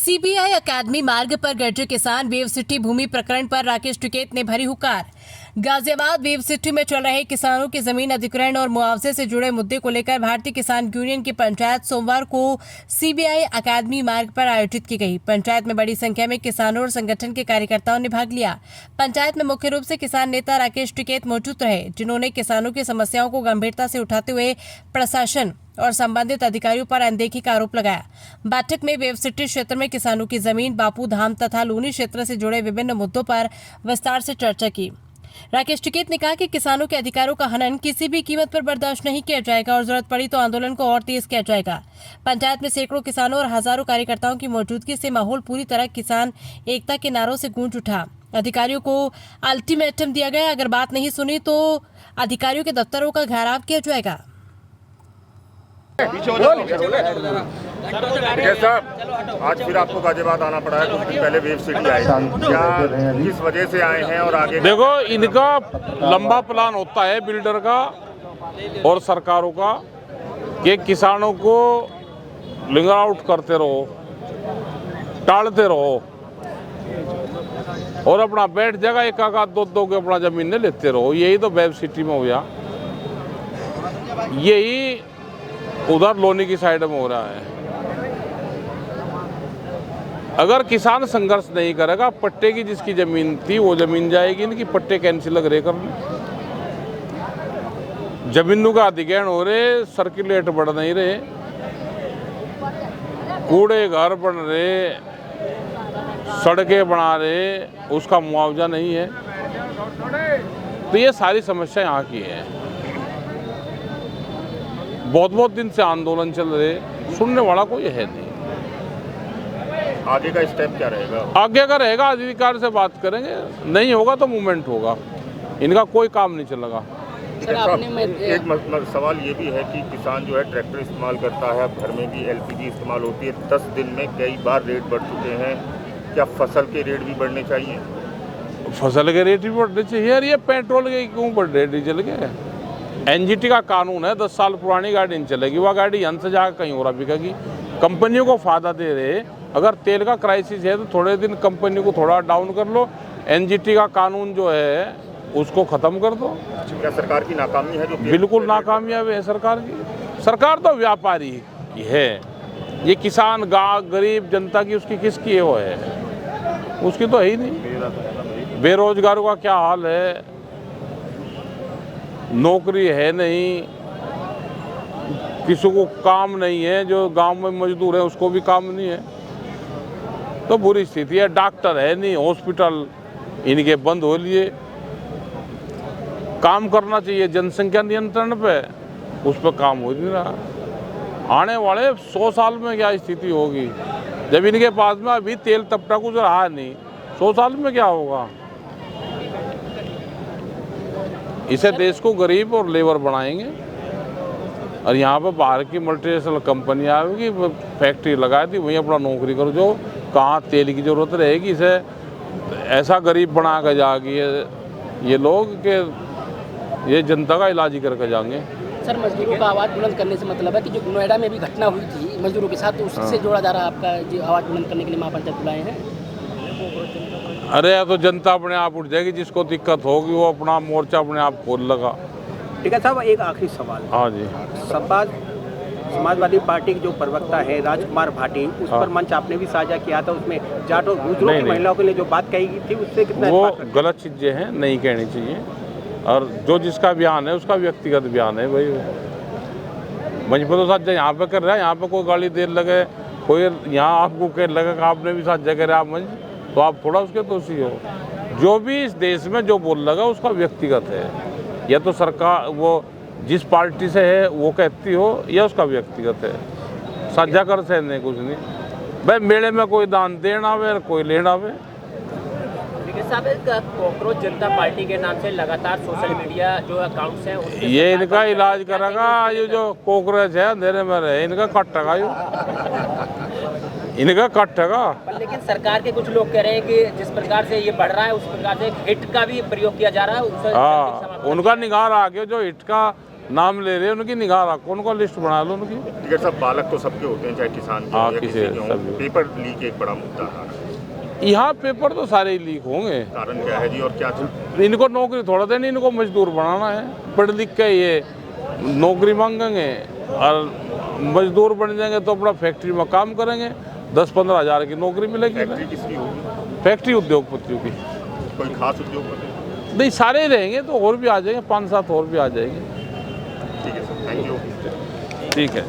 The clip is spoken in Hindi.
सीबीआई अकादमी मार्ग पर गरजे किसान वेव सिटी भूमि प्रकरण पर राकेश टिकैत ने भरी हुकार। गाजियाबाद वेव सिटी में चल रहे किसानों की जमीन अधिग्रहण और मुआवजे से जुड़े मुद्दे को लेकर भारतीय किसान यूनियन की पंचायत सोमवार को सीबीआई अकादमी मार्ग पर आयोजित की गई। पंचायत में बड़ी संख्या में किसानों और संगठन के कार्यकर्ताओं ने भाग लिया। पंचायत में मुख्य रूप से किसान नेता राकेश टिकैत मौजूद रहे, जिन्होंने किसानों की समस्याओं को गंभीरता से उठाते हुए प्रशासन और संबंधित अधिकारियों पर अनदेखी का आरोप लगाया। बैठक में वेव सिटी क्षेत्र में किसानों की जमीन, बापू धाम तथा लूनी क्षेत्र से जुड़े विभिन्न मुद्दों पर विस्तार से चर्चा की। राकेश टिकैत ने कहा कि किसानों के अधिकारों का हनन किसी भी कीमत पर बर्दाश्त नहीं किया जाएगा और जरूरत पड़ी तो आंदोलन को और तेज किया जाएगा। पंचायत में सैकड़ों किसानों और हजारों कार्यकर्ताओं की मौजूदगी से माहौल पूरी तरह किसान एकता के नारों से गूंज उठा। अधिकारियों को अल्टीमेटम दिया गया, अगर बात नहीं सुनी तो अधिकारियों के दफ्तरों का घेराव किया जाएगा। साहब, आज फिर आपको गाजियाबाद आना पड़ा है। कुछ दिन पहले वेव सिटी आए, क्या किस वजह से आए हैं और आगे? देखो, इनका लंबा प्लान होता है बिल्डर का और सरकारों का कि किसानों को लिंगर आउट करते रहो, टालते रहो और अपना बैठ जगह एक आगा दो के अपना जमीन ने लेते रहो। यही तो वेव सिटी में हो गया, यही उधर लोनी की साइड में हो रहा है। अगर किसान संघर्ष नहीं करेगा, पट्टे की जिसकी जमीन थी वो जमीन जाएगी, इनकी पट्टे कैंसिल लग रहे करने, जमीनों का अधिग्रहण हो रहे, सर्कुलेट बढ़ नहीं रहे, कूड़े घर बन रहे, सड़कें बना रहे, उसका मुआवजा नहीं है। तो ये सारी समस्या यहाँ की है। बहुत दिन से आंदोलन चल रहे, सुनने वाला कोई है नहीं। आगे का स्टेप क्या रहेगा? आगे का रहेगा, अधिकार से बात करेंगे, नहीं होगा तो मूवमेंट होगा, इनका कोई काम नहीं चलेगा। एक सवाल ये भी है कि किसान जो है ट्रैक्टर इस्तेमाल करता है, घर में भी एलपीजी इस्तेमाल होती है। 10 दिन में कई बार रेट बढ़ चुके हैं, क्या फसल के रेट भी बढ़ने चाहिए? फसल के रेट भी बढ़ने चाहिए यार। ये पेट्रोल के क्यों बढ़ रहे, डीजल के? एनजीटी का कानून है, 10 साल पुरानी गाड़ी नहीं चलेगी, वह गाड़ी यहाँ से जाकर कहीं और बिकेगी। कंपनियों को फायदा दे रहे, अगर तेल का क्राइसिस है तो थोड़े दिन कंपनी को थोड़ा डाउन कर लो, एनजीटी का कानून जो है उसको ख़त्म कर दो। क्या सरकार की नाकामी है? जो बिल्कुल नाकामयाब है सरकार की। सरकार तो व्यापारी है, ये किसान गरीब जनता की उसकी किसकी वो है? उसकी तो है ही नहीं। बेरोजगारों का क्या हाल है, नौकरी है नहीं, किसी को काम नहीं है, जो गांव में मजदूर है उसको भी काम नहीं है, तो बुरी स्थिति है। डॉक्टर है नहीं, हॉस्पिटल इनके बंद हो लिए। काम करना चाहिए जनसंख्या नियंत्रण पे, उस पर काम हो नहीं रहा। आने वाले 100 साल में क्या स्थिति होगी, जब इनके पास में अभी तेल तपटा कुछ रहा नहीं, 100 साल में क्या होगा? इसे देश को गरीब और लेबर बनाएंगे और यहाँ पर बाहर की मल्टीनेशनल कंपनी आएगी, फैक्ट्री लगा दी, वहीं अपना नौकरी करो। जो कहाँ तेल की ज़रूरत रहेगी, इसे ऐसा गरीब बना कर जाएगी ये लोग कि ये जनता का इलाज ही करके जाएंगे। सर, मजदूरों का आवाज़ बुलंद करने से मतलब है कि जो नोएडा में भी घटना हुई थी मजदूरों के साथ, तो उससे जोड़ा जा रहा है आपका जो आवाज़ बुलंद करने के लिए महापंचायत बुलाए हैं? अरे तो जनता अपने आप उठ जाएगी, जिसको दिक्कत होगी वो अपना मोर्चा अपने आप खोल लगा। ठीक है साहब, एक आखिरी सवाल। हाँ जी। समाजवादी पार्टी के जो प्रवक्ता है राजकुमार भाटी, उस पर मंच आपने भी साझा किया था, उसमें जाट और गुजरों की महिलाओं के लिए जो बात कही गई थी उससे कितना वो गलत चीज़ें हैं, नहीं कहनी चाहिए। और जो जिसका बयान है उसका व्यक्तिगत बयान है भाई। मंच पर तो साझा यहाँ पे कर रहा है, यहाँ पे कोई गाली देर लगे, कोई यहाँ आपको कह लगे कि आपने भी साझा करे आप मंच, तो आप थोड़ा उसके दोषी हो। जो भी इस देश में जो बोल लगा उसका व्यक्तिगत है, या तो सरकार वो जिस पार्टी से है वो कहती हो, या उसका व्यक्तिगत है। साझा कर से नहीं कुछ नहीं भाई। मेले में कोई दान देना आवे, कोई लेना आवे। कॉकरोच जनता पार्टी के नाम से लगातार सोशल मीडिया जो अकाउंट्स हैं ये इनका इलाज करेगा। ये जो कॉकरोच है अंधेरे में रहे, इनका कटेगा, इनका कटेगा। लेकिन सरकार के कुछ लोग कह रहे हैं कि जिस प्रकार से ये बढ़ रहा है उस प्रकार से हिट का भी प्रयोग किया जा रहा है। हाँ, उनका निगार आ गया। जो हिट का नाम ले रहे हैं, उनकी निगाह रखो, उनको लिस्ट बना लो उनकी। टिकट साहब, बालक तो सबके होते हैं, चाहे किसान के हाँ, हों या किसी किसी के हों। सभी। पेपर लीक एक बड़ा मुद्दा है, यहाँ पेपर तो सारे ही लीक होंगे। कारण क्या है जी और क्या इनको नौकरी थोड़ा देनी, इनको मजदूर बनाना है। पढ़ लिख के ये नौकरी मांगेंगे और मजदूर बन जाएंगे तो अपना फैक्ट्री में काम करेंगे, 10-15 हज़ार की नौकरी मिलेगी। फैक्ट्री किसकी होगी? फैक्ट्री उद्योगपतियों की कोई खास उद्योगपति? नहीं, सारे ही रहेंगे तो और भी आ जाएंगे, 5-7 और भी आ जाएंगे। ठीक है सर, थैंक यू। ठीक है।